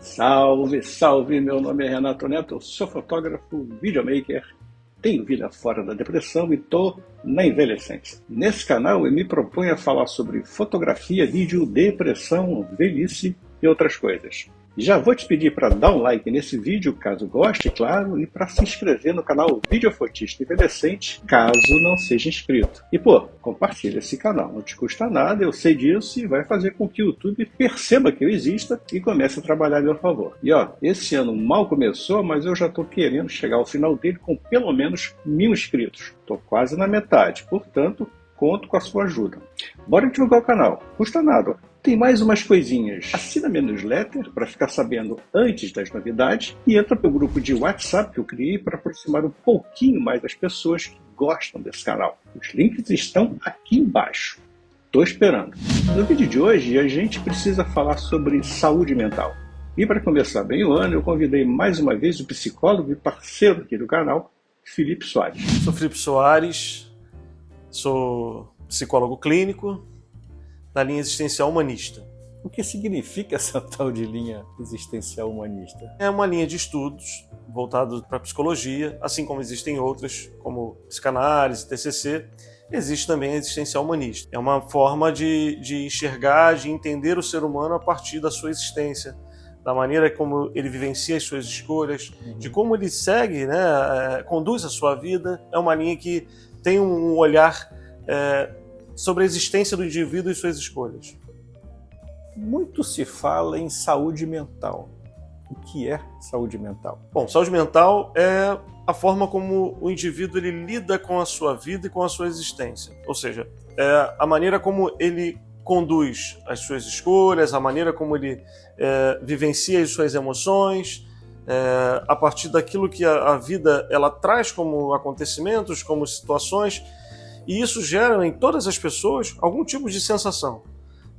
Salve, salve! Meu nome é Renato Neto, eu sou fotógrafo, videomaker, tenho vida fora da depressão e tô na envelhecência. Nesse canal eu me proponho a falar sobre fotografia, vídeo, depressão, velhice e outras coisas. Já vou te pedir para dar um like nesse vídeo, caso goste, claro, e para se inscrever no canal Videofotista Envelhecente, caso não seja inscrito. E compartilha esse canal, não te custa nada, eu sei disso, e vai fazer com que o YouTube perceba que eu exista e comece a trabalhar a meu favor. E esse ano mal começou, mas eu já estou querendo chegar ao final dele com pelo menos 1000 inscritos. Estou quase na metade, portanto, conto com a sua ajuda. Bora divulgar o canal, custa nada. Tem mais umas coisinhas. Assina minha newsletter para ficar sabendo antes das novidades e entra para o grupo de WhatsApp que eu criei para aproximar um pouquinho mais as pessoas que gostam desse canal. Os links estão aqui embaixo. Estou esperando. No vídeo de hoje a gente precisa falar sobre saúde mental. E para começar bem o ano, eu convidei mais uma vez o psicólogo e parceiro aqui do canal, Felipe Soares. Sou Felipe Soares, sou psicólogo clínico da linha existencial humanista. O que significa essa tal de linha existencial humanista? É uma linha de estudos voltada para a psicologia, assim como existem outras, como psicanálise, TCC, existe também a existencial humanista. É uma forma de enxergar, de entender o ser humano a partir da sua existência, da maneira como ele vivencia as suas escolhas, de como ele segue, conduz a sua vida. É uma linha que tem um olhar sobre a existência do indivíduo e suas escolhas. Muito se fala em saúde mental. O que é saúde mental? Bom, saúde mental é a forma como o indivíduo ele lida com a sua vida e com a sua existência. Ou seja, é a maneira como ele conduz as suas escolhas, a maneira como ele vivencia as suas emoções, a partir daquilo que a vida ela traz como acontecimentos, como situações. E isso gera em todas as pessoas algum tipo de sensação.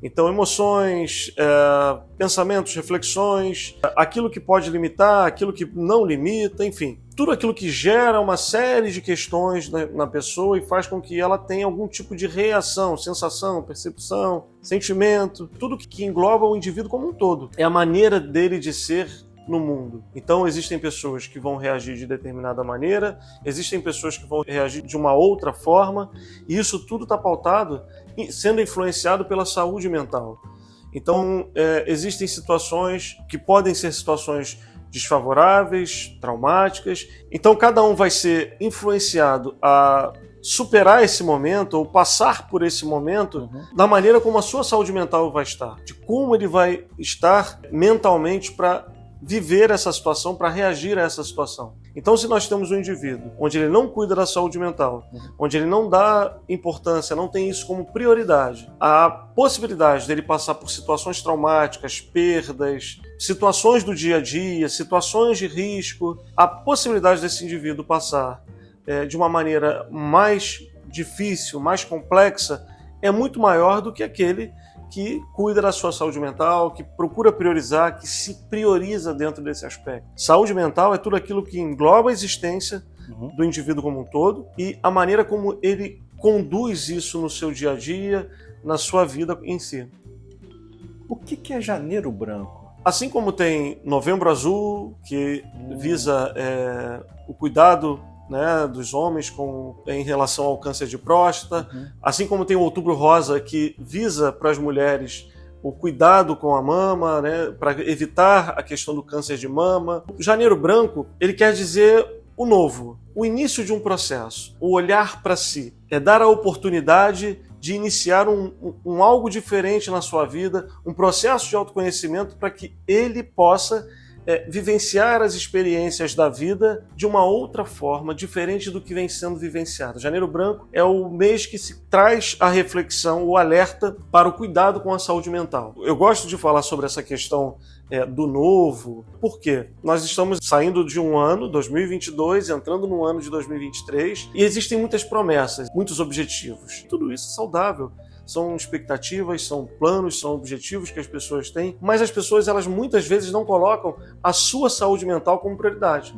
Então, emoções, pensamentos, reflexões, aquilo que pode limitar, aquilo que não limita, enfim. Tudo aquilo que gera uma série de questões na pessoa e faz com que ela tenha algum tipo de reação, sensação, percepção, sentimento. Tudo que engloba o indivíduo como um todo. É a maneira dele de ser no mundo. Então existem pessoas que vão reagir de determinada maneira, existem pessoas que vão reagir de uma outra forma, e isso tudo está pautado e sendo influenciado pela saúde mental. Então existem situações que podem ser situações desfavoráveis, traumáticas, então cada um vai ser influenciado a superar esse momento ou passar por esse momento da maneira como a sua saúde mental vai estar, de como ele vai estar mentalmente para viver essa situação, para reagir a essa situação. Então, se nós temos um indivíduo onde ele não cuida da saúde mental, onde ele não dá importância, não tem isso como prioridade, a possibilidade dele passar por situações traumáticas, perdas, situações do dia a dia, situações de risco, a possibilidade desse indivíduo passar de uma maneira mais difícil, mais complexa, é muito maior do que aquele que cuida da sua saúde mental, que procura priorizar, que se prioriza dentro desse aspecto. Saúde mental é tudo aquilo que engloba a existência do indivíduo como um todo e a maneira como ele conduz isso no seu dia a dia, na sua vida em si. O que é Janeiro Branco? Assim como tem Novembro Azul, que visa o cuidado dos homens em relação ao câncer de próstata, assim como tem o Outubro Rosa, que visa para as mulheres o cuidado com a mama, para evitar a questão do câncer de mama. O Janeiro Branco, ele quer dizer o novo, o início de um processo, o olhar para si, é dar a oportunidade de iniciar um algo diferente na sua vida, um processo de autoconhecimento para que ele possa vivenciar as experiências da vida de uma outra forma, diferente do que vem sendo vivenciado. Janeiro Branco é o mês que se traz a reflexão, o alerta para o cuidado com a saúde mental. Eu gosto de falar sobre essa questão do novo, porque nós estamos saindo de um ano, 2022, entrando no ano de 2023, e existem muitas promessas, muitos objetivos. Tudo isso é saudável. São expectativas, são planos, são objetivos que as pessoas têm, mas as pessoas, elas muitas vezes não colocam a sua saúde mental como prioridade.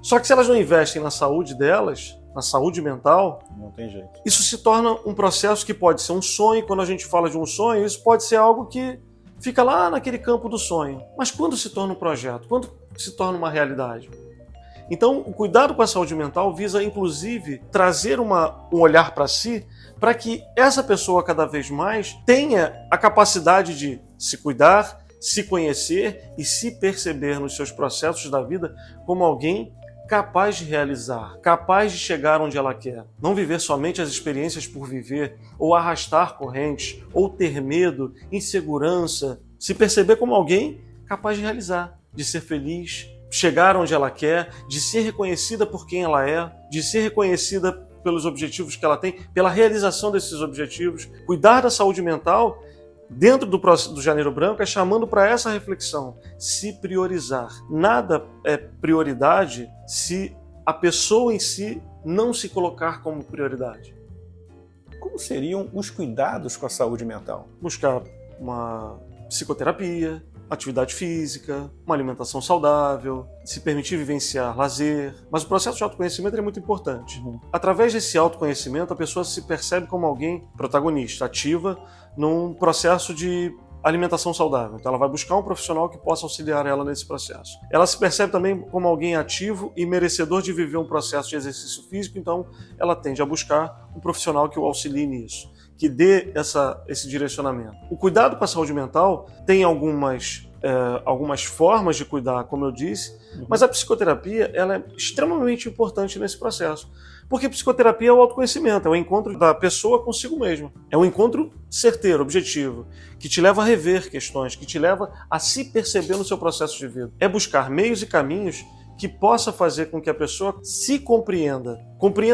Só que se elas não investem na saúde delas, na saúde mental, não tem jeito. Isso se torna um processo que pode ser um sonho. Quando a gente fala de um sonho, isso pode ser algo que fica lá naquele campo do sonho. Mas quando se torna um projeto? Quando se torna uma realidade? Então, o cuidado com a saúde mental visa, inclusive, trazer um olhar para si, para que essa pessoa cada vez mais tenha a capacidade de se cuidar, se conhecer e se perceber nos seus processos da vida como alguém capaz de realizar, capaz de chegar onde ela quer. Não viver somente as experiências por viver, ou arrastar correntes, ou ter medo, insegurança. Se perceber como alguém capaz de realizar, de ser feliz, chegar onde ela quer, de ser reconhecida por quem ela é, de ser reconhecida pelos objetivos que ela tem, pela realização desses objetivos. Cuidar da saúde mental dentro do Janeiro Branco é chamando para essa reflexão, se priorizar. Nada é prioridade se a pessoa em si não se colocar como prioridade. Como seriam os cuidados com a saúde mental? Buscar uma psicoterapia, atividade física, uma alimentação saudável, se permitir vivenciar lazer. Mas o processo de autoconhecimento é muito importante. Através desse autoconhecimento, a pessoa se percebe como alguém protagonista, ativa, num processo de alimentação saudável. Então ela vai buscar um profissional que possa auxiliar ela nesse processo. Ela se percebe também como alguém ativo e merecedor de viver um processo de exercício físico, então ela tende a buscar um profissional que o auxilie nisso, que dê esse direcionamento. O cuidado com a saúde mental tem algumas formas de cuidar, como eu disse, mas a psicoterapia ela é extremamente importante nesse processo. Porque psicoterapia é o autoconhecimento, é o encontro da pessoa consigo mesma. É um encontro certeiro, objetivo, que te leva a rever questões, que te leva a se perceber no seu processo de vida. É buscar meios e caminhos que possa fazer com que a pessoa se compreenda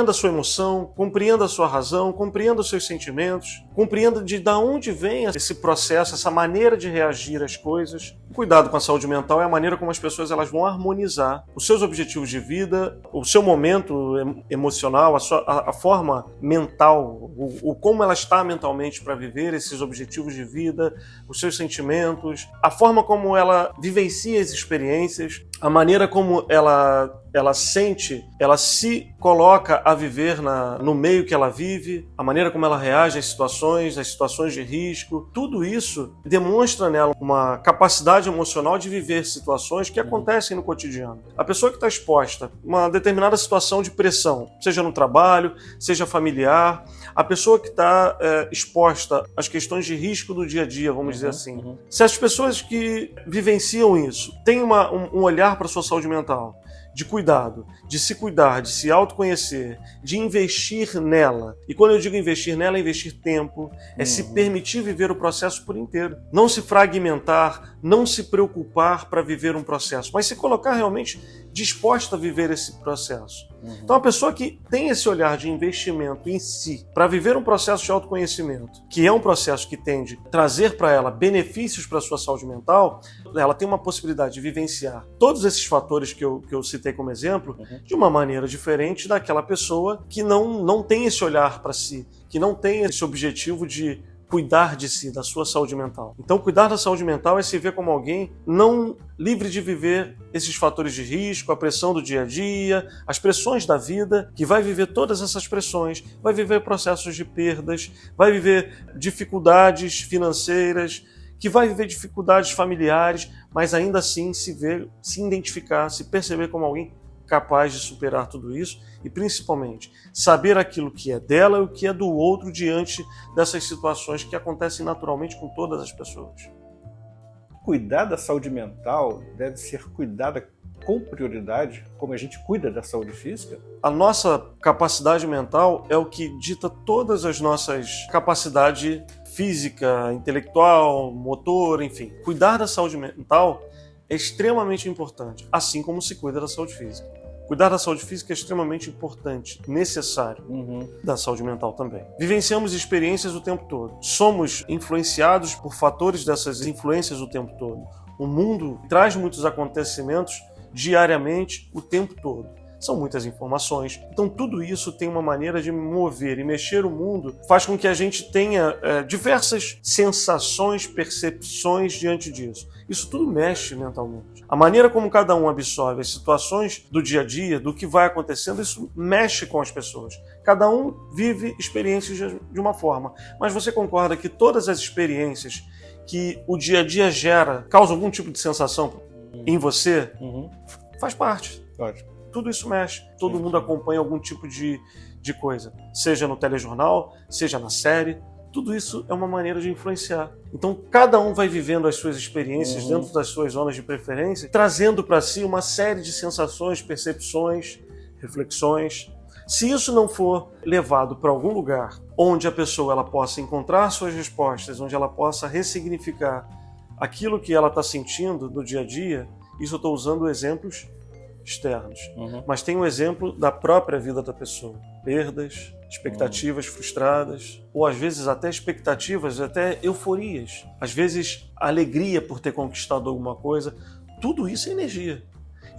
a sua emoção, compreenda a sua razão, compreenda os seus sentimentos, compreenda de onde vem esse processo, essa maneira de reagir às coisas. O cuidado com a saúde mental é a maneira como as pessoas elas vão harmonizar os seus objetivos de vida, o seu momento emocional, a forma mental, o como ela está mentalmente para viver esses objetivos de vida, os seus sentimentos, a forma como ela vivencia as experiências, a maneira como ela sente, ela se coloca a viver no meio que ela vive, a maneira como ela reage às situações de risco. Tudo isso demonstra nela uma capacidade emocional de viver situações que acontecem no cotidiano. A pessoa que está exposta a uma determinada situação de pressão, seja no trabalho, seja familiar, a pessoa que está exposta às questões de risco do dia a dia, vamos dizer assim. Se as pessoas que vivenciam isso têm um olhar para a sua saúde mental, de cuidado, de se cuidar, de se autoconhecer, de investir nela. E quando eu digo investir nela, é investir tempo, é se permitir viver o processo por inteiro. Não se fragmentar, não se preocupar para viver um processo, mas se colocar realmente disposta a viver esse processo. Então a pessoa que tem esse olhar de investimento em si, para viver um processo de autoconhecimento, que é um processo que tende a trazer para ela benefícios para a sua saúde mental, ela tem uma possibilidade de vivenciar todos esses fatores que eu citei como exemplo, de uma maneira diferente daquela pessoa que não tem esse olhar para si, que não tem esse objetivo de cuidar de si, da sua saúde mental. Então, cuidar da saúde mental é se ver como alguém não livre de viver esses fatores de risco, a pressão do dia a dia, as pressões da vida, que vai viver todas essas pressões, vai viver processos de perdas, vai viver dificuldades financeiras, que vai viver dificuldades familiares, mas ainda assim se ver, se identificar, se perceber como alguém capaz de superar tudo isso e, principalmente, saber aquilo que é dela e o que é do outro diante dessas situações que acontecem naturalmente com todas as pessoas. Cuidar da saúde mental deve ser cuidada com prioridade, como a gente cuida da saúde física? A nossa capacidade mental é o que dita todas as nossas capacidades física, intelectual, motor, enfim. Cuidar da saúde mental é extremamente importante, assim como se cuida da saúde física. Cuidar da saúde física é extremamente importante, necessário, da saúde mental também. Vivenciamos experiências o tempo todo. Somos influenciados por fatores dessas influências o tempo todo. O mundo traz muitos acontecimentos diariamente, o tempo todo. São muitas informações. Então tudo isso tem uma maneira de mover e mexer o mundo, faz com que a gente tenha diversas sensações, percepções diante disso. Isso tudo mexe mentalmente. A maneira como cada um absorve as situações do dia a dia, do que vai acontecendo, isso mexe com as pessoas. Cada um vive experiências de uma forma. Mas você concorda que todas as experiências que o dia a dia causa algum tipo de sensação em você, faz parte. Lógico. Tudo isso mexe. Todo mundo acompanha algum tipo de coisa. Seja no telejornal, seja na série. Tudo isso é uma maneira de influenciar. Então, cada um vai vivendo as suas experiências dentro das suas zonas de preferência, trazendo para si uma série de sensações, percepções, reflexões. Se isso não for levado para algum lugar onde a pessoa ela possa encontrar suas respostas, onde ela possa ressignificar aquilo que ela está sentindo no dia a dia, isso eu estou usando exemplos externos. Mas tem um exemplo da própria vida da pessoa. Perdas, expectativas frustradas, ou às vezes até expectativas, até euforias. Às vezes alegria por ter conquistado alguma coisa. Tudo isso é energia.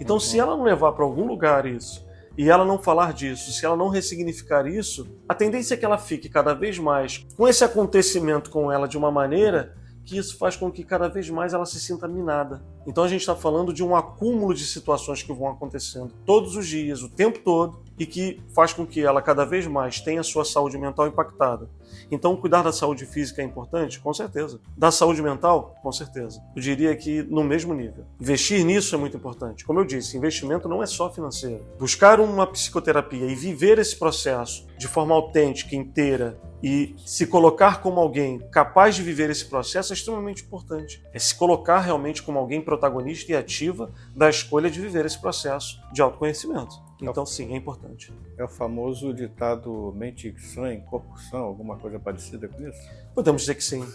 Então se ela não levar para algum lugar isso, e ela não falar disso, se ela não ressignificar isso, a tendência é que ela fique cada vez mais com esse acontecimento com ela de uma maneira que isso faz com que cada vez mais ela se sinta minada. Então a gente está falando de um acúmulo de situações que vão acontecendo todos os dias, o tempo todo, e que faz com que ela cada vez mais tenha a sua saúde mental impactada. Então cuidar da saúde física é importante? Com certeza. Da saúde mental? Com certeza. Eu diria que no mesmo nível. Investir nisso é muito importante. Como eu disse, investimento não é só financeiro. Buscar uma psicoterapia e viver esse processo de forma autêntica, inteira, e se colocar como alguém capaz de viver esse processo é extremamente importante. É se colocar realmente como alguém protagonista e ativa da escolha de viver esse processo de autoconhecimento. Então, sim, é importante. É o famoso ditado mente sã, corpo sã, alguma coisa parecida com isso? Podemos dizer que sim.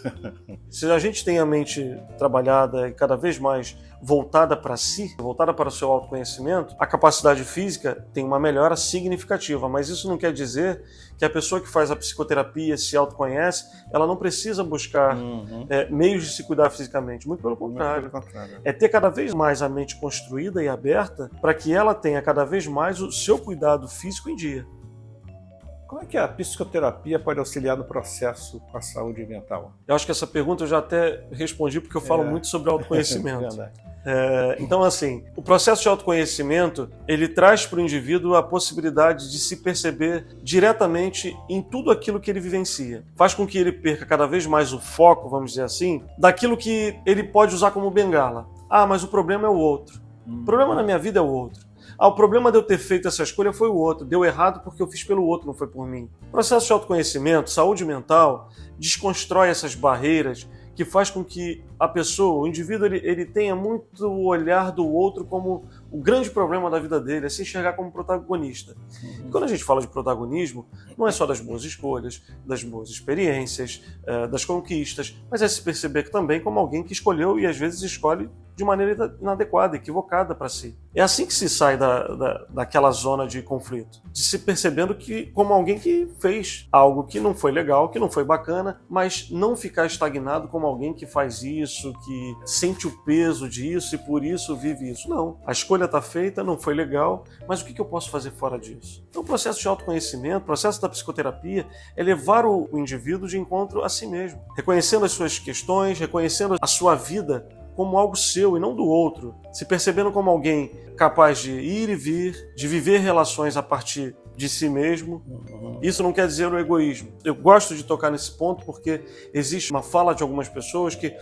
Se a gente tem a mente trabalhada e cada vez mais voltada para si, voltada para o seu autoconhecimento, a capacidade física tem uma melhora significativa, mas isso não quer dizer que a pessoa que faz a psicoterapia, se autoconhece, ela não precisa buscar meios de se cuidar fisicamente. Muito pelo contrário. É ter cada vez mais a mente construída e aberta para que ela tenha cada vez mais o seu cuidado físico em dia. Como é que a psicoterapia pode auxiliar no processo com a saúde mental? Eu acho que essa pergunta eu já até respondi porque eu falo muito sobre autoconhecimento. Verdade. Então, assim, o processo de autoconhecimento, ele traz para o indivíduo a possibilidade de se perceber diretamente em tudo aquilo que ele vivencia. Faz com que ele perca cada vez mais o foco, vamos dizer assim, daquilo que ele pode usar como bengala. Ah, mas o problema é o outro. O problema na minha vida é o outro. Ah, o problema de eu ter feito essa escolha foi o outro. Deu errado porque eu fiz pelo outro, não foi por mim. O processo de autoconhecimento, saúde mental, desconstrói essas barreiras que faz com que a pessoa, o indivíduo, ele tenha muito o olhar do outro como o grande problema da vida dele, é se enxergar como protagonista. E quando a gente fala de protagonismo, não é só das boas escolhas, das boas experiências, das conquistas, mas é se perceber também como alguém que escolheu e às vezes escolhe de maneira inadequada, equivocada para si. É assim que se sai daquela zona de conflito, de se percebendo que como alguém que fez algo que não foi legal, que não foi bacana, mas não ficar estagnado como alguém que faz isso, que sente o peso disso e por isso vive isso. Não. A escolha está feita, não foi legal, mas o que eu posso fazer fora disso? Então o processo de autoconhecimento, o processo da psicoterapia é levar o indivíduo de encontro a si mesmo, reconhecendo as suas questões, reconhecendo a sua vida como algo seu e não do outro, se percebendo como alguém capaz de ir e vir, de viver relações a partir de si mesmo. Isso não quer dizer o egoísmo. Eu gosto de tocar nesse ponto porque existe uma fala de algumas pessoas que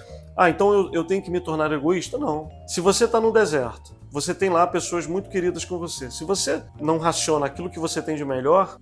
então eu tenho que me tornar egoísta? Não. Se você está no deserto, você tem lá pessoas muito queridas com você. Se você não raciona aquilo que você tem de melhor,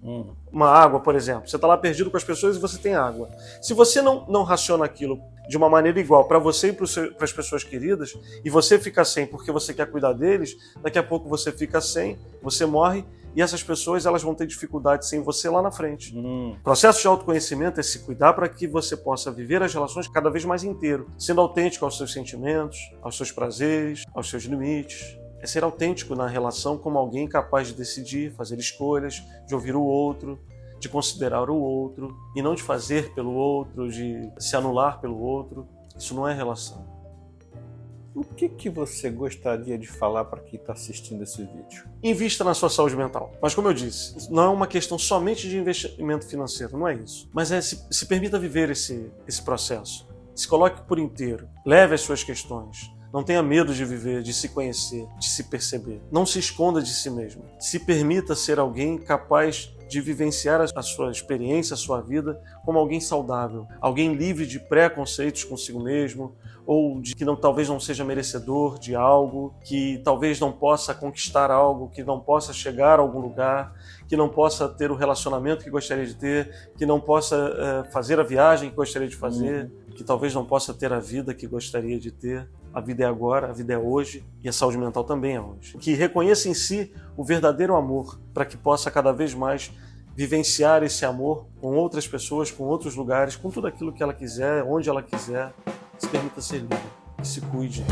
uma água, por exemplo, você está lá perdido com as pessoas e você tem água. Se você não raciona aquilo de uma maneira igual para você e para as pessoas queridas, e você fica sem porque você quer cuidar deles, daqui a pouco você fica sem, você morre, e essas pessoas elas vão ter dificuldade sem você lá na frente. O processo de autoconhecimento é se cuidar para que você possa viver as relações cada vez mais inteiro, sendo autêntico aos seus sentimentos, aos seus prazeres, aos seus limites. É ser autêntico na relação como alguém capaz de decidir, fazer escolhas, de ouvir o outro, de considerar o outro, e não de fazer pelo outro, de se anular pelo outro. Isso não é relação. O que você gostaria de falar para quem está assistindo esse vídeo? Invista na sua saúde mental. Mas como eu disse, não é uma questão somente de investimento financeiro, não é isso. Mas se permita viver esse processo. Se coloque por inteiro. Leve as suas questões. Não tenha medo de viver, de se conhecer, de se perceber. Não se esconda de si mesmo. Se permita ser alguém capaz de vivenciar a sua experiência, a sua vida como alguém saudável, alguém livre de preconceitos consigo mesmo, ou de que talvez não seja merecedor de algo, que talvez não possa conquistar algo, que não possa chegar a algum lugar, que não possa ter o relacionamento que gostaria de ter, que não possa fazer a viagem que gostaria de fazer, que talvez não possa ter a vida que gostaria de ter. A vida é agora, a vida é hoje, e a saúde mental também é hoje. Que reconheça em si o verdadeiro amor, para que possa cada vez mais vivenciar esse amor com outras pessoas, com outros lugares, com tudo aquilo que ela quiser, onde ela quiser. Se permita ser livre, que se cuide.